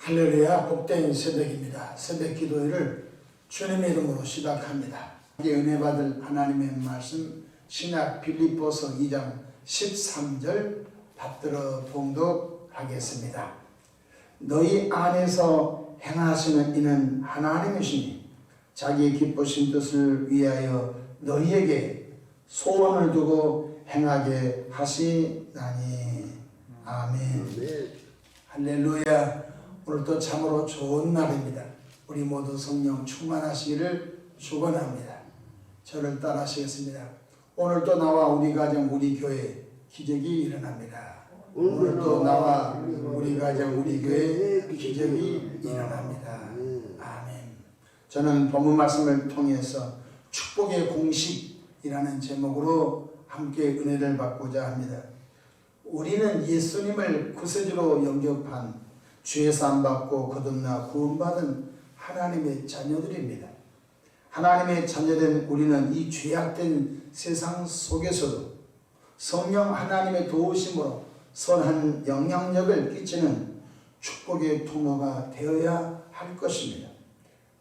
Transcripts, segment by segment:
할렐루야, 복된 새벽입니다. 새벽 기도회를 주님의 이름으로 시작합니다. 은혜 받을 하나님의 말씀 신약 빌립보서 2장 13절 받들어 봉독하겠습니다. 너희 안에서 행하시는 이는 하나님이시니 자기 기쁘신 뜻을 위하여 너희에게 소원을 두고 행하게 하시나니. 아멘. 할렐루야. 오늘도 참으로 좋은 날입니다. 우리 모두 성령 충만하시기를 축원합니다. 저를 따라하시겠습니다. 오늘도 나와 우리 가정 우리 교회 기적이 일어납니다. 오늘도 나와 우리 가정 우리 교회 기적이 일어납니다. 아멘. 저는 본문 말씀을 통해서 축복의 공식이라는 제목으로 함께 은혜를 받고자 합니다. 우리는 예수님을 구세주로 영접한 죄 사함받고 거듭나 구원받은 하나님의 자녀들입니다. 하나님의 자녀된 우리는 이 죄악된 세상 속에서도 성령 하나님의 도우심으로 선한 영향력을 끼치는 축복의 통로가 되어야 할 것입니다.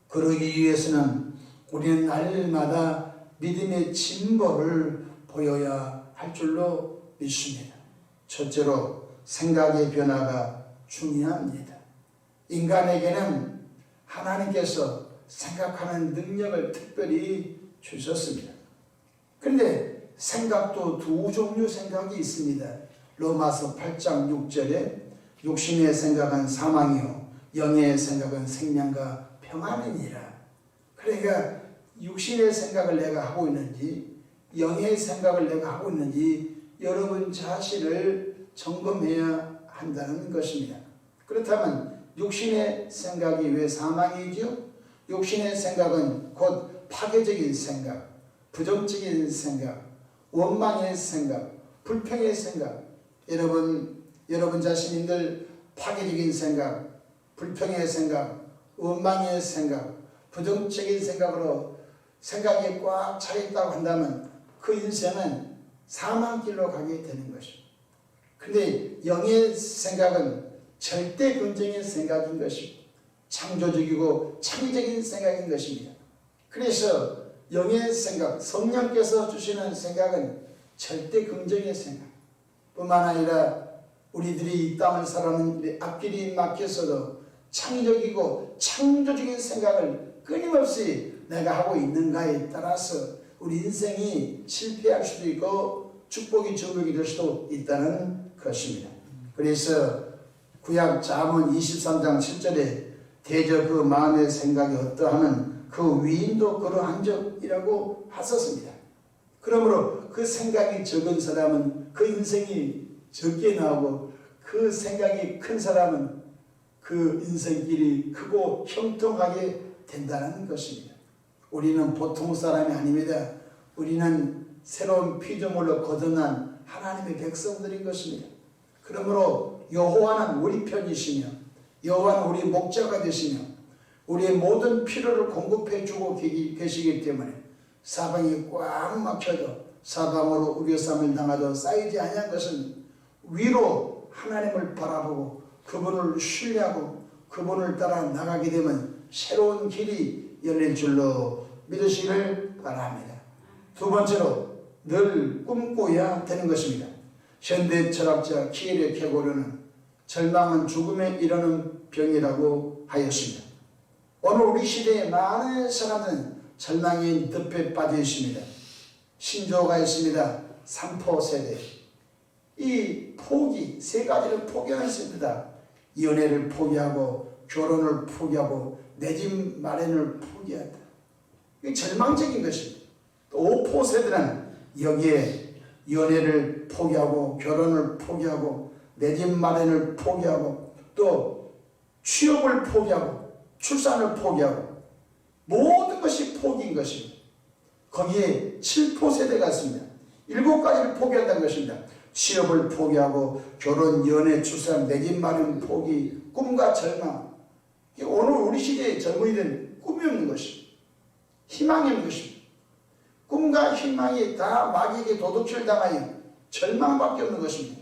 그러기 위해서는 우리는 날마다 믿음의 진보를 보여야 할 줄로 믿습니다. 첫째로 생각의 변화가 중요합니다. 인간에게는 하나님께서 생각하는 능력을 특별히 주셨습니다. 그런데 생각도 두 종류 생각이 있습니다. 로마서 8장 6절에 육신의 생각은 사망이요 영의 생각은 생명과 평안이니라. 그러니까 육신의 생각을 내가 하고 있는지 영의 생각을 내가 하고 있는지 여러분 자신을 점검해야 한다는 것입니다. 그렇다면 육신의 생각이 왜 사망이죠? 육신의 생각은 곧 파괴적인 생각, 부정적인 생각, 원망의 생각, 불평의 생각. 여러분 자신들 파괴적인 생각, 불평의 생각, 원망의 생각, 부정적인 생각으로 생각이 꽉 차 있다고 한다면 그 인생은 사망길로 가게 되는 것입니다. 그런데 영의 생각은 절대 긍정의 생각인 것입니다. 창조적이고 창의적인 생각인 것입니다. 그래서 영의 생각, 성령께서 주시는 생각은 절대 긍정의 생각 뿐만 아니라 우리들이 이 땅을 살아가는 앞길이 막혔어도 창의적이고 창조적인 생각을 끊임없이 내가 하고 있는가에 따라서 우리 인생이 실패할 수도 있고 축복이 저격이 될 수도 있다는 것입니다. 그래서 구약 잠언 23장 7절에 대저 그 마음의 생각이 어떠하면 그 위인도 그러한적이라고 하셨습니다. 그러므로 그 생각이 적은 사람은 그 인생이 적게 나오고 그 생각이 큰 사람은 그 인생길이 크고 형통하게 된다는 것입니다. 우리는 보통 사람이 아닙니다. 우리는 새로운 피조물로 거듭난 하나님의 백성들인 것입니다. 그러므로 여호와는 우리 편이시며 여호와는 우리 목자가 되시며 우리의 모든 필요를 공급해 주고 계시기 때문에 사방이 꽉 막혀도 사방으로 우려쌈을 당하도 쌓이지 아니한 것은 위로 하나님을 바라보고 그분을 신뢰하고 그분을 따라 나가게 되면 새로운 길이 열릴 줄로 믿으시길 바랍니다. 두 번째로 늘 꿈꿔야 되는 것입니다. 현대 철학자 키에르 케고르는 절망은 죽음에 이르는 병이라고 하였습니다. 오늘 우리 시대에 많은 사람들은 절망의 늪에 빠져 있습니다. 신조어가 있습니다. 3포 세대. 이 포기, 세 가지를 포기하였습니다. 연애를 포기하고 결혼을 포기하고 내 집 마련을 포기한다. 이게 절망적인 것입니다. 또 5포 세대는 여기에 연애를 포기하고 결혼을 포기하고 내 집 마련을 포기하고 또 취업을 포기하고 출산을 포기하고 모든 것이 포기인 것입니다. 거기에 7포 세대가 있습니다. 7가지를 포기한다는 것입니다. 취업을 포기하고 결혼, 연애, 출산, 내 집 마련 포기, 꿈과 절망. 오늘 우리 시대의 젊은이들은 꿈이 없는 것입니다. 희망이 없는 것입니다. 꿈과 희망이 다 마귀에게 도둑질 당하여 절망밖에 없는 것입니다.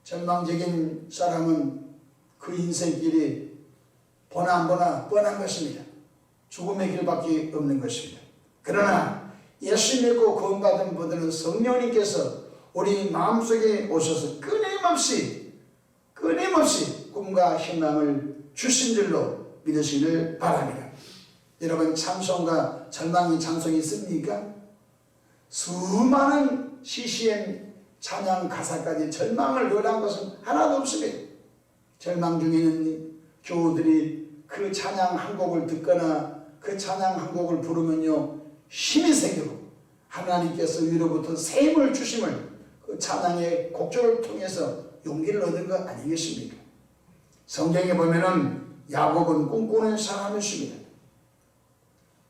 절망적인 사람은 그 인생길이 보나 안 보나 뻔한 것입니다. 죽음의 길밖에 없는 것입니다. 그러나 예수 믿고 구원받은 분들은 성령님께서 우리 마음속에 오셔서 끊임없이 꿈과 희망을 주신 줄로 믿으시기를 바랍니다. 여러분, 찬송과 절망의 찬송이 있습니까? 수많은 CCM 찬양 가사까지 절망을 노래한 것은 하나도 없습니다. 절망 중에는 교우들이 그 찬양 한 곡을 듣거나 그 찬양 한 곡을 부르면요 힘이 생기고 하나님께서 위로부터 새 힘을 주심을 그 찬양의 곡조를 통해서 용기를 얻은 것 아니겠습니까? 성경에 보면은 야곱은 꿈꾸는 사람이십니다.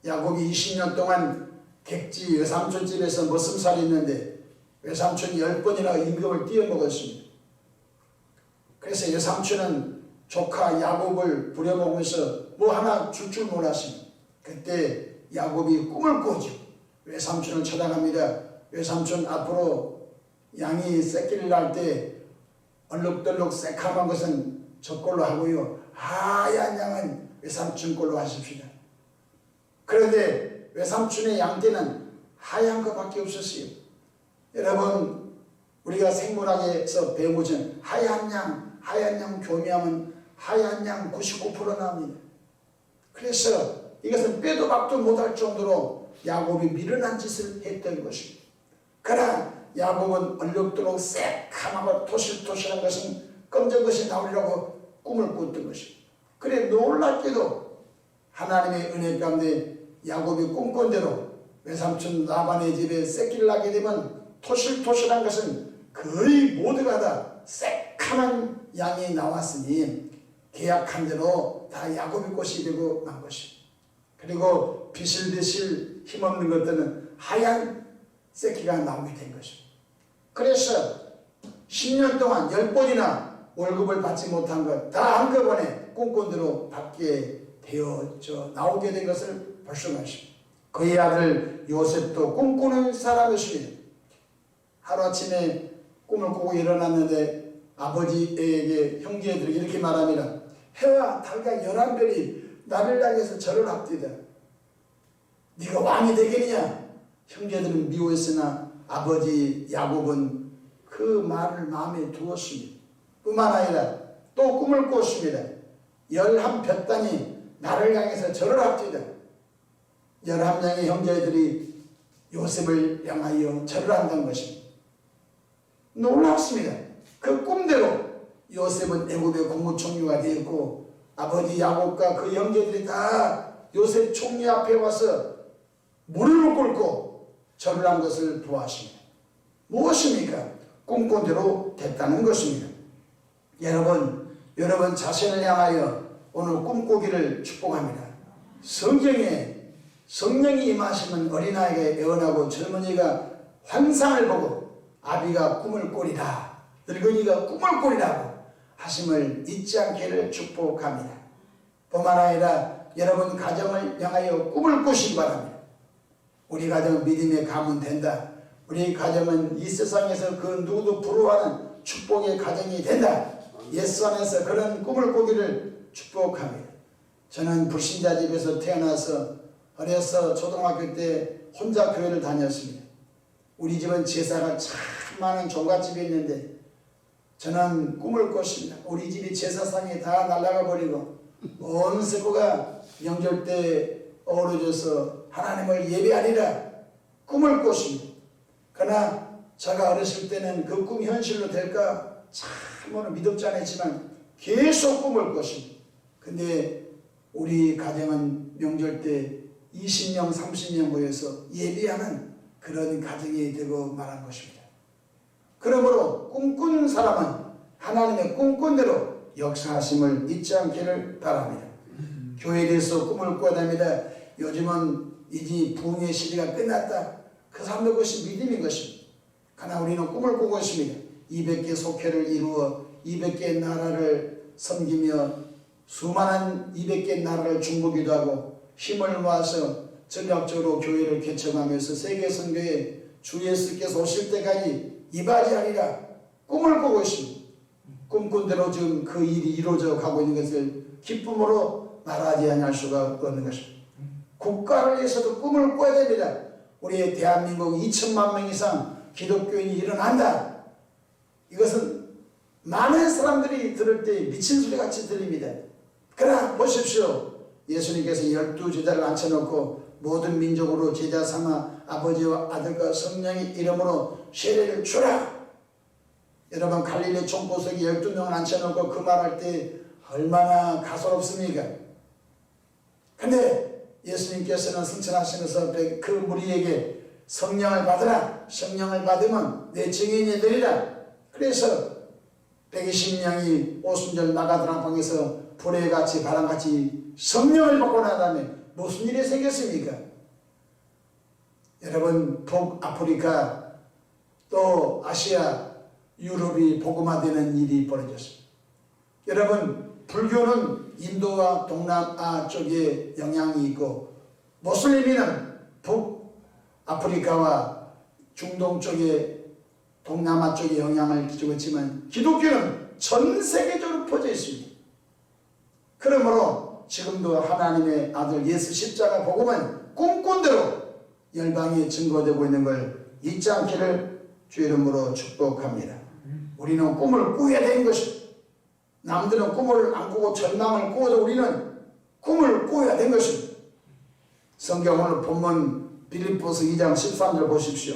야곱이 20년 동안 객지 외삼촌 집에서 머슴살이 있는데 외삼촌이 10번이나 임금을 띄어먹었습니다. 그래서 외삼촌은 조카 야곱을 부려먹으면서 뭐 하나 줄 몰랐습니다. 그때 야곱이 꿈을 꾸죠. 외삼촌을 쳐다갑니다. 외삼촌 앞으로 양이 새끼를 낳을 때 얼룩덜룩 새카만 것은 저 꼴로 하고요, 하얀 양은 외삼촌 꼴로 하십시다. 그런데 외삼촌의 양떼는 하얀 것밖에 없었어요. 여러분, 우리가 생물학에서 배우면 하얀 양 교미하면 하얀 양 99% 나옵니다. 그래서 이것은 빼도 박도 못할 정도로 야곱이 미련한 짓을 했던 것입니다. 그러나 야곱은 얼룩도록 새카맣고 토실토실한 것은 검정 것이 나오리라고 꿈을 꿨던 것입니다. 그래 놀랍게도 하나님의 은혜 가운데 야곱이 꿈꾼 대로 외삼촌 라반의 집에 새끼를 낳게 되면 토실토실한 것은 거의 모두가 다 새카만 양이 나왔으니 계약한 대로 다 야곱의 것이 되고 만 것입니다. 그리고 비실비실 힘없는 것들은 하얀 새끼가 나오게 된 것입니다. 그래서 10년 동안 10번이나 월급을 받지 못한 것 다 한꺼번에 꿈꾼 대로 받게 되어져 나오게 된 것을 볼 수가 있습니다. 그의 아들 요셉도 꿈꾸는 사람이었습니다. 하루아침에 꿈을 꾸고 일어났는데 아버지에게 형제들이 이렇게 말합니다. 해와 달과 11별이 나를 향해서 절을 합디다. 네가 왕이 되겠느냐? 형제들은 미워했으나 아버지 야곱은 그 말을 마음에 두었습니다. 뿐만 아니라 또 꿈을 꿨습니다. 11볕단이 나를 향해서 절을 합디다. 11명의 형제들이 요셉을 향하여 절을 한다는 것입니다. 놀랍습니다. 그 꿈대로 요셉은 애굽의 국무총리가 되었고 아버지 야곱과 그 형제들이 다 요셉 총리 앞에 와서 무릎을 꿇고 절을 한 것을 보았습니다. 무엇입니까? 꿈꾼 대로 됐다는 것입니다. 여러분 자신을 향하여 오늘 꿈꾸기를 축복합니다. 성경에 성령이 임하시면 어린아이가 애원하고 젊은이가 환상을 보고 아비가 꿈을 꾸리라 늙은이가 꿈을 꾸리라고 하심을 잊지 않기를 축복합니다. 뿐만 아니라 여러분 가정을 향하여 꿈을 꾸시기 바랍니다. 우리 가정은 믿음의 가문 된다. 우리 가정은 이 세상에서 그 누구도 부러워하는 축복의 가정이 된다. 예수 안에서 그런 꿈을 꾸기를 축복합니다. 저는 불신자 집에서 태어나서 어려서 초등학교 때 혼자 교회를 다녔습니다. 우리 집은 제사가 참 많은 종갓집이 있는데 저는 꿈을 꿨습니다. 우리 집이 제사상에 다 날아가 버리고 온 식구가 명절 때 어우러져서 하나님을 예배하리라 꿈을 꿨습니다. 그러나 제가 어렸을 때는 그 꿈이 현실로 될까 참으로 믿었지 않았지만 계속 꿈을 꿨습니다. 근데 우리 가정은 명절 때 20명 30명 모여서 예배하는 그런 가정이 되고 말한 것입니다. 그러므로 꿈꾼 사람은 하나님의 꿈꾼 대로 역사하심을 잊지 않기를 바랍니다. 교회에 대해서 꿈을 꿔야 됩니다. 요즘은 이제 부흥의 시대가 끝났다. 그 사람들 것이 믿음인 것입니다. 그러나 우리는 꿈을 꾸고 있습니다. 200개 속회를 이루어 200개의 나라를 섬기며 수많은 200개의 나라를 중보기도 하고 힘을 모아서 전략적으로 교회를 개척하면서 세계 선교에 주 예수께서 오실 때까지 이바지하리라 꿈을 꾸고 있습니다. 꿈꾼 대로 지금 그 일이 이루어져 가고 있는 것을 기쁨으로 말하지 아니할 수가 없는 것입니다. 국가를 위해서도 꿈을 꿔야 됩니다. 우리 대한민국 2천만 명 이상 기독교인이 일어난다. 이것은 많은 사람들이 들을 때 미친 소리 같이 들립니다. 그러나 보십시오. 예수님께서 12제자를 앉혀놓고 모든 민족으로 제자 삼아 아버지와 아들과 성령의 이름으로 세례를 주라. 여러분 갈릴리 총보석이 12명을 앉혀놓고 그 말할 때 얼마나 가소롭습니까? 근데 예수님께서는 승천하시면서 그 무리에게 성령을 받으라. 성령을 받으면 내 증인이 되리라. 그래서 120명이 오순절 마가다락방에서 불의 같이 바람같이 성령을 받고 난 다음에 무슨 일이 생겼습니까? 여러분 북아프리카 또 아시아 유럽이 복음화되는 일이 벌어졌습니다. 여러분 불교는 인도와 동남아 쪽에 영향이 있고 모슬림은 북아프리카와 중동 쪽에 동남아 쪽에 영향을 끼치고 있지만 기독교는 전 세계적으로 퍼져 있습니다. 그러므로 지금도 하나님의 아들 예수 십자가 복음은 꿈꾼 대로 열방에 증거되고 있는 걸 잊지 않기를 주 이름으로 축복합니다. 우리는 꿈을 꾸어야 되는 것입니다. 남들은 꿈을 안 꾸고 절망을 꾸어도 우리는 꿈을 꾸어야 되는 것입니다. 성경 오늘 본문 빌립보서 2장 13절 보십시오.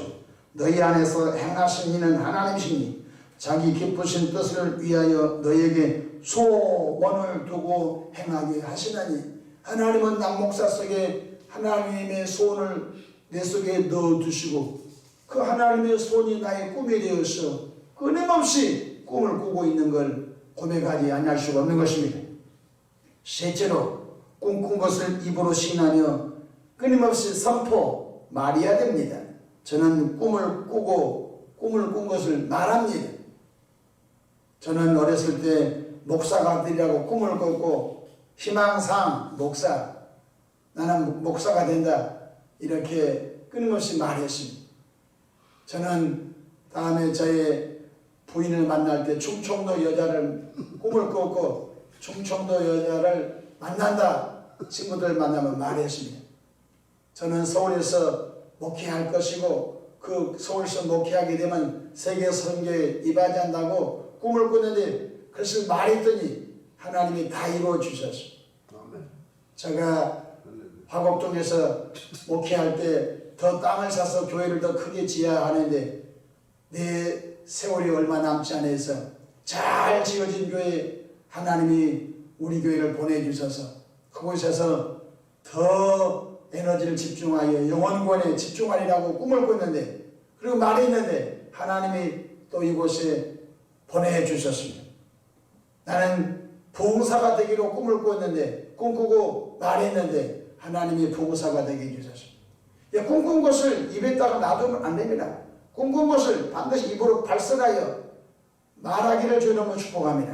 너희 안에서 행하신 이는 하나님이시니 자기 기쁘신 뜻을 위하여 너희에게 소원을 두고 행하게 하시나니. 하나님은 남 목사 속에 하나님의 소원을 내 속에 넣어두시고 그 하나님의 소원이 나의 꿈이 되어서 끊임없이 꿈을 꾸고 있는 걸 고백하지 아니할 수가 없는 것입니다. 셋째로 꿈꾼 것을 입으로 시인하며 끊임없이 선포 말해야 됩니다. 저는 꿈을 꾸고 꿈을 꾼 것을 말합니다. 저는 어렸을 때 목사가 되리라고 꿈을 꿨고 희망상 목사, 나는 목사가 된다 이렇게 끊임없이 말했습니다. 저는 다음에 저의 부인을 만날 때 충청도 여자를 꿈을 꿨고 충청도 여자를 만난다 친구들 만나면 말했습니다. 저는 서울에서 목회할 것이고 그 서울에서 목회하게 되면 세계 선교에 임하지 한다고 꿈을 꿨는데 그것을 말했더니 하나님이 다 이루어 주셨습니다. 제가 화곡동에서 목회할 때 더 땅을 사서 교회를 더 크게 지어야 하는데 내 세월이 얼마 남지 않아서 잘 지어진 교회 하나님이 우리 교회를 보내주셔서 그곳에서 더 에너지를 집중하여 영원권에 집중하리라고 꿈을 꿨는데 그리고 말했는데 하나님이 또 이곳에 보내주셨습니다. 나는 부흥사가 되기로 꿈을 꿨는데 꿈꾸고 말했는데 하나님이 부흥사가 되게 해주셨습니다. 꿈꾼 것을 입에다가 놔두면 안 됩니다. 꿈꾼 것을 반드시 입으로 발설하여 말하기를 주님으로 축복합니다.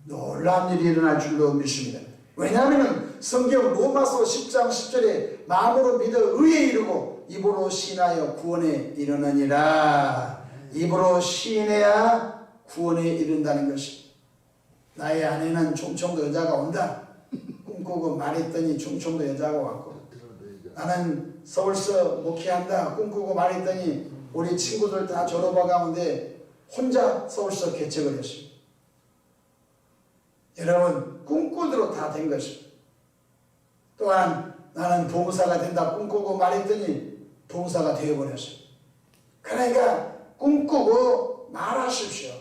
놀라운 일이 일어날 줄로 믿습니다. 왜냐하면 성경 로마서 10장 10절에 마음으로 믿어 의에 이르고 입으로 시인하여 구원에 이르느니라. 입으로 시인해야 구원에 이른다는 것이. 나의 아내는 충청도 여자가 온다. 꿈꾸고 말했더니 충청도 여자가 왔고 나는 서울서 목회한다. 꿈꾸고 말했더니 우리 친구들 다 졸업하 가운데 혼자 서울서 개척을 했습니다. 여러분 꿈꾸대로 다 된 것입니다. 또한 나는 부흥사가 된다 꿈꾸고 말했더니 부흥사가 되어버렸어요. 그러니까 꿈꾸고 말하십시오.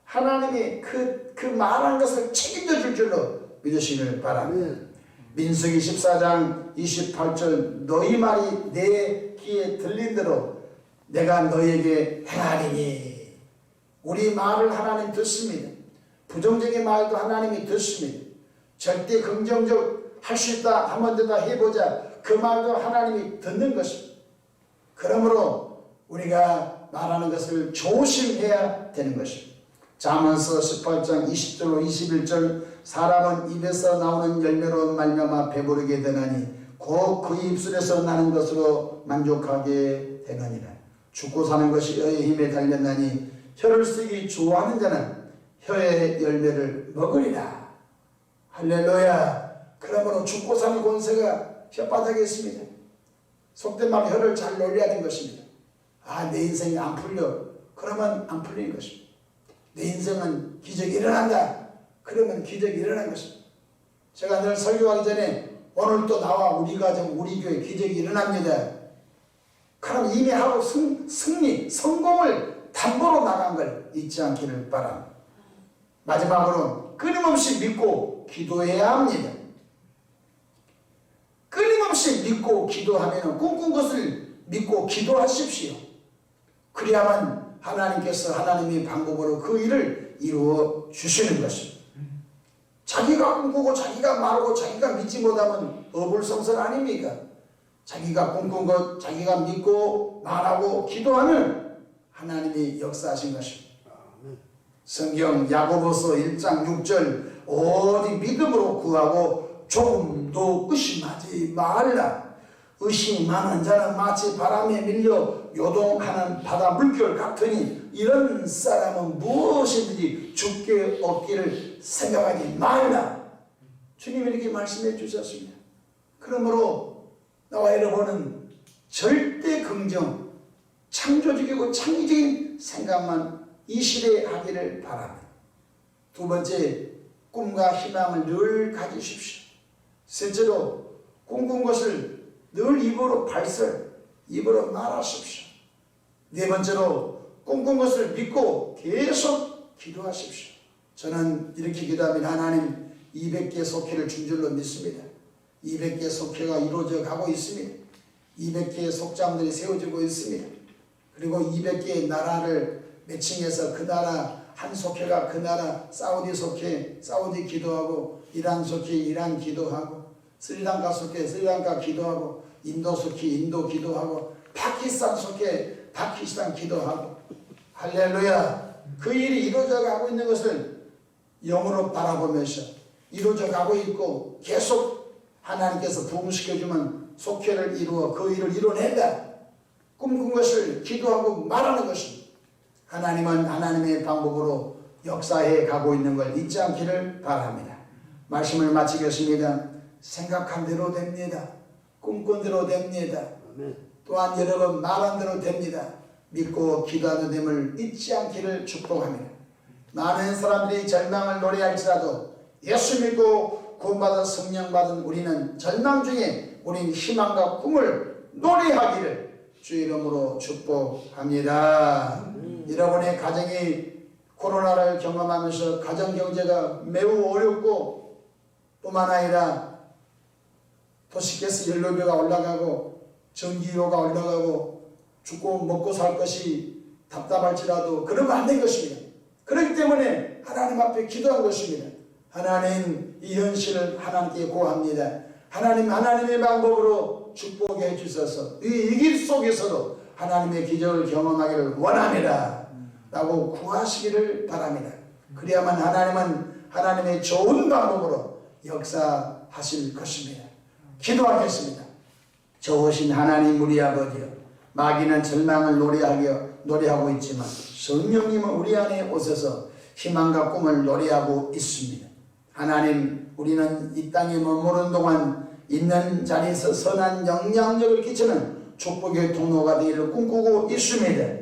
하나님이 그 말한 것을 책임져 줄 줄로 믿으시길 바랍니다. 민수기 14장 28절 너희 말이 내 귀에 들린 대로 내가 너희에게 행하리니. 우리 말을 하나님 듣습니다. 부정적인 말도 하나님이 듣습니다. 절대 긍정적 할 수 있다 한번 더 해보자 그 말도 하나님이 듣는 것입니다. 그러므로 우리가 말하는 것을 조심해야 되는 것입니다. 잠언서 18장 20절로 21절 사람은 입에서 나오는 열매로 말미암아 배부르게 되나니 곧 그 입술에서 나는 것으로 만족하게 되느니라. 죽고 사는 것이 혀의 힘에 달렸나니 혀를 쓰기 좋아하는 자는 혀의 열매를 먹으리라. 할렐루야. 그러므로 죽고 사는 권세가 혓바닥에 있습니다. 속된 말 혀를 잘 놀려야 되는 것입니다. 아, 내 인생이 안 풀려. 그러면 안 풀리는 것입니다. 내 인생은 기적이 일어난다. 그러면 기적이 일어난 것입니다. 제가 늘 설교하기 전에 오늘 또 나와 우리 가정, 우리 교회 기적이 일어납니다. 그럼 이미 하고 승리, 성공을 담보로 나간 걸 잊지 않기를 바랍니다. 마지막으로 끊임없이 믿고 기도해야 합니다. 끊임없이 믿고 기도하면 꿈꾼 것을 믿고 기도하십시오. 그래야만 하나님께서 하나님의 방법으로 그 일을 이루어 주시는 것입니다. 자기가 꿈꾸고 자기가 말하고 자기가 믿지 못하면 어불성설 아닙니까? 자기가 꿈꾼 것 자기가 믿고 말하고 기도하면 하나님이 역사하신 것입니다. 성경 야고보서 1장 6절 어디 믿음으로 구하고 조금도 의심하지 말라. 의심하는 자는 마치 바람에 밀려 요동하는 바다 물결 같으니 이런 사람은 무엇이든지 죽게 없기를 생각하지 말라. 주님이 이렇게 말씀해 주셨습니다. 그러므로 나와 여러분은 절대 긍정, 창조적이고 창의적인 생각만 이 시대에 하기를 바랍니다. 두 번째, 꿈과 희망을 늘 가지십시오. 셋째로 꿈꾼 것을 늘 입으로 발설, 입으로 말하십시오. 네 번째로 꿈꾼 것을 믿고 계속 기도하십시오. 저는 이렇게 기도합니다. 하나님 200개 속회를 준 줄로 믿습니다. 200개 속회가 이루어져 가고 있습니다. 200개의 속장들이 세워지고 있습니다. 그리고 200개의 나라를 매칭해서 그 나라 한 속회가 그 나라 사우디 속회 사우디 기도하고 이란 속회 이란 기도하고 스리랑카 속회 스리랑카 기도하고 인도 속회 인도 기도하고 파키스탄 속회 파키스탄 기도하고 할렐루야. 그 일이 이루어져 가고 있는 것을 영으로 바라보면서 이루어져 가고 있고 계속 하나님께서 부흥시켜주면 속회를 이루어 그 일을 이뤄낸다. 꿈꾼 것을 기도하고 말하는 것입니다. 하나님은 하나님의 방법으로 역사해 가고 있는 걸 잊지 않기를 바랍니다. 말씀을 마치겠습니다. 생각한 대로 됩니다. 꿈꾼 대로 됩니다. 또한 여러분 말한 대로 됩니다. 믿고 기도하는 됨을 잊지 않기를 축복합니다. 많은 사람들이 절망을 노래할지라도 예수 믿고 구원받아 성령 받은 우리는 절망 중에 우리는 희망과 꿈을 노래하기를 주 이름으로 축복합니다. 여러분의 가정이 코로나를 경험하면서 가정 경제가 매우 어렵고 뿐만 아니라 도시가스 연료비가 올라가고 전기료가 올라가고 죽고 먹고 살 것이 답답할지라도 그러면 안 된 것입니다. 그렇기 때문에 하나님 앞에 기도한 것입니다. 하나님 이 현실을 하나님께 고합니다. 하나님 하나님의 방법으로 축복해 주셔서 이 길 속에서도 하나님의 기적을 경험하기를 원합니다 라고 구하시기를 바랍니다. 그래야만 하나님은 하나님의 좋은 방법으로 역사하실 것입니다. 기도하겠습니다. 좋으신 하나님 우리 아버지여, 마귀는 절망을 노래하고 있지만 성령님은 우리 안에 오셔서 희망과 꿈을 노래하고 있습니다. 하나님, 우리는 이 땅에 머무는 동안 있는 자리에서 선한 영향력을 끼치는 축복의 통로가 되기를 꿈꾸고 있습니다.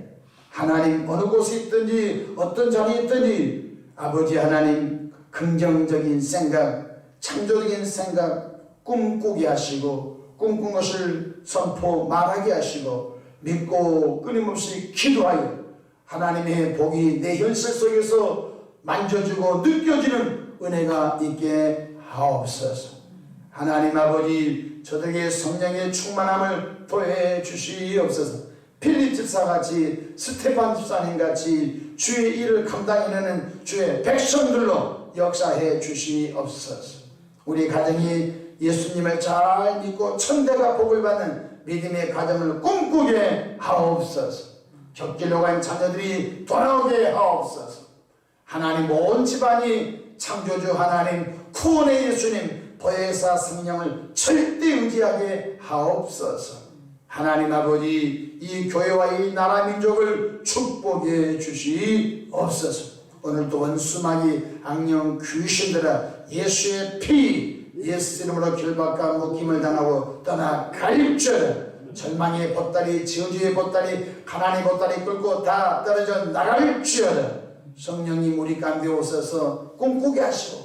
하나님, 어느 곳에 있든지 어떤 자리에 있든지 아버지 하나님 긍정적인 생각, 창조적인 생각 꿈꾸게 하시고 꿈꾼 것을 선포 말하게 하시고 믿고 끊임없이 기도하여 하나님의 복이 내 현실 속에서 만져지고 느껴지는 은혜가 있게 하옵소서. 하나님 아버지, 저들에게 성령의 충만함을 더해 주시옵소서. 필립 집사같이 스테반 집사님같이 주의 일을 감당해내는 주의 백성들로 역사해 주시옵소서. 우리 가정이 예수님을 잘 믿고 천대가 복을 받는 믿음의 가정을 꿈꾸게 하옵소서. 곁길로 간 자녀들이 돌아오게 하옵소서. 하나님 온 집안이 창조주 하나님 구원의 예수님 보혜사 성령을 절대 의지하게 하옵소서. 하나님 아버지, 이 교회와 이 나라 민족을 축복해 주시옵소서. 오늘도 원수마귀 악령 귀신들아 예수의 피 예수 이름으로 결박과 묶임을 당하고 떠나갈지어다. 절망의 보따리, 저주의 보따리, 가난의 보따리 끌고 다 떨어져 나갈지어다. 성령님 우리 가운데 오셔서 꿈꾸게 하시고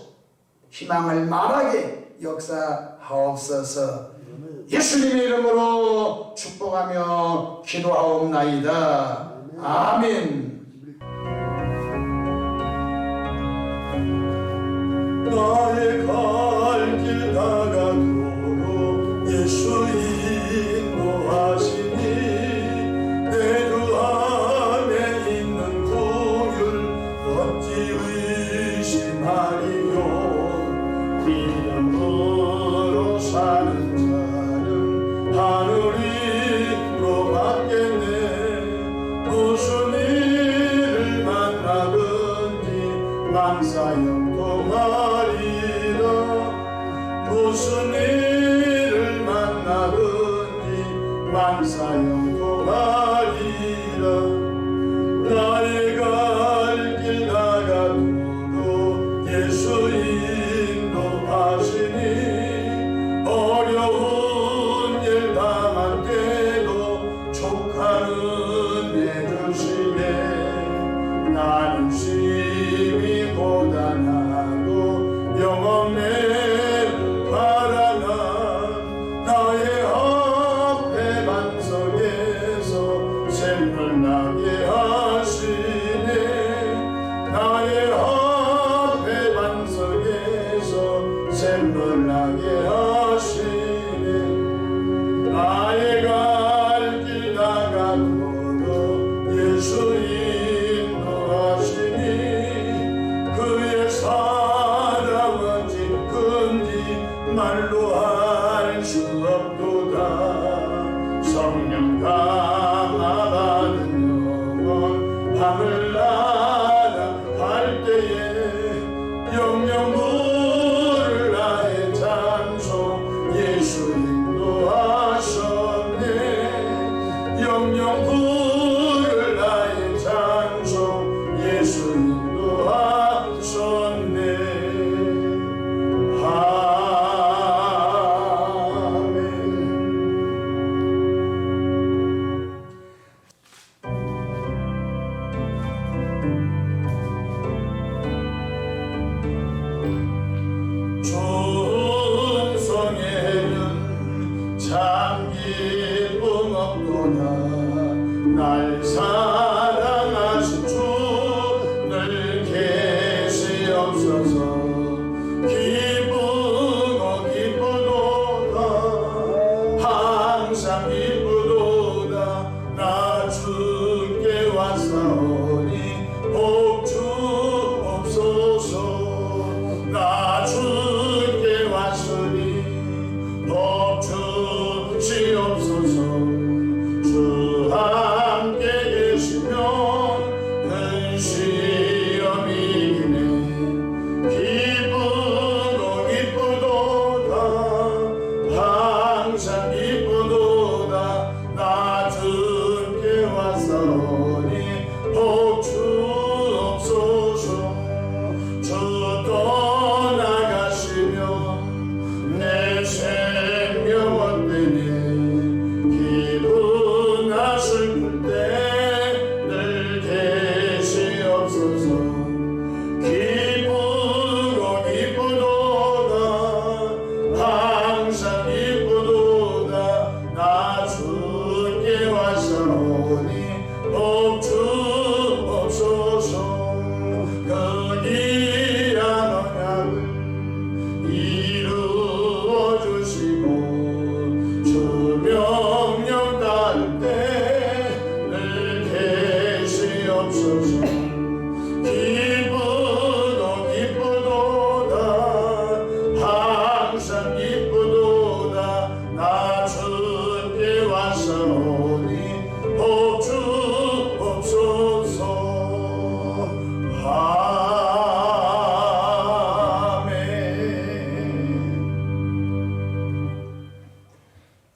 희망을 말하게 역사하옵소서. 예수님의 이름으로 축복하며 기도하옵나이다. 아멘. 나의 갈 길 나가도록 예수 인도하시니 내 주 안에 있는 구율 어찌 의심하리요. 믿음으로 사는 자는 하늘이로 받겠네. 무슨 일을 만나든지 만사형통하리라. 무슨 일을 만나든지 만사형통하리라. 나의 갈 길 나가도록 예수 인도하시니 어려운 일 당할 때도 족하는 내 주시네. 나는 심히 고단하고 영혼의 바라나 나의 앞에 반석에서 샘물 나게 하시네. 나의 앞에 반석에서 샘물 나게 하시네. 나의 갈 길 나가도록 예수 인도하시니 그의 사랑은 짙은지 말로